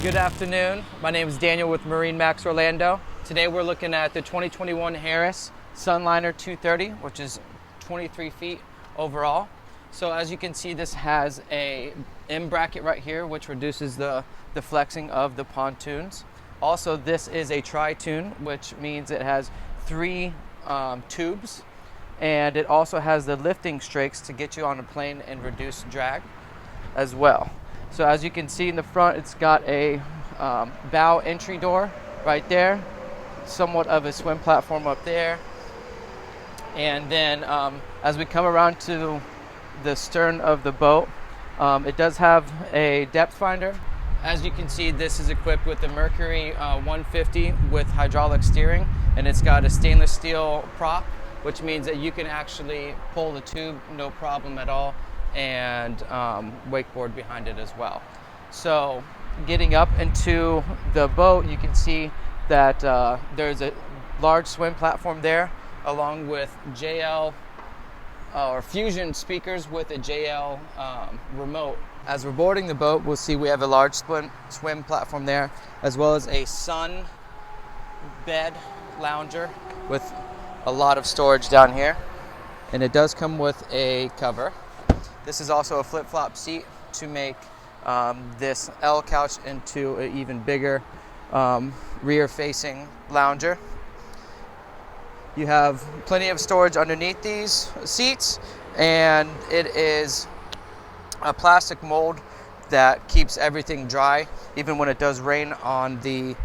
Good afternoon. My name is Daniel with MarineMax Orlando. Today we're looking at the 2021 Harris Sunliner 230, which is 23 feet overall. So as you can see, this has a M bracket right here, which reduces the flexing of the pontoons. Also, this is a tri-tune, which means it has three tubes, and it also has the lifting strakes to get you on a plane and reduce drag as well. So as you can see in the front, it's got a bow entry door right there, somewhat of a swim platform up there. And then as we come around to the stern of the boat, it does have a depth finder. As you can see, this is equipped with the Mercury 150 with hydraulic steering, and it's got a stainless steel prop, which means that you can actually pull the tube no problem at all, and wakeboard behind it as well. So getting up into the boat, you can see that there's a large swim platform there, along with JL or Fusion speakers with a JL remote. As we're boarding the boat, we'll see we have a large swim platform there, as well as a sun bed lounger with a lot of storage down here. And it does come with a cover. This is also a flip-flop seat to make this L couch into an even bigger rear-facing lounger. You have plenty of storage underneath these seats, and it is a plastic mold that keeps everything dry, even when it does rain on the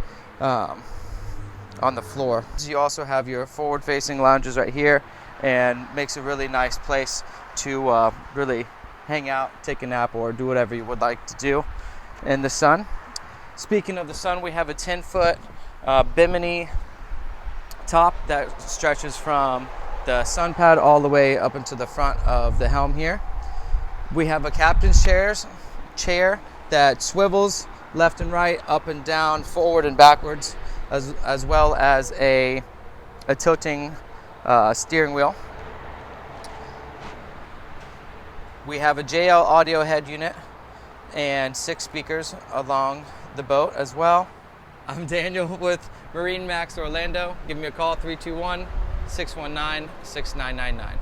floor. You also have your forward-facing lounges right here, and makes a really nice place to really hang out, take a nap, or do whatever you would like to do in the sun. Speaking of the sun, we have a 10-foot bimini top that stretches from the sun pad all the way up into the front of the helm here. We have a captain's chair that swivels left and right, up and down, forward and backwards, as well as a tilting steering wheel. We have a JL audio head unit and 6 speakers along the boat as well. I'm Daniel with MarineMax Orlando. Give me a call, 321-619-6999.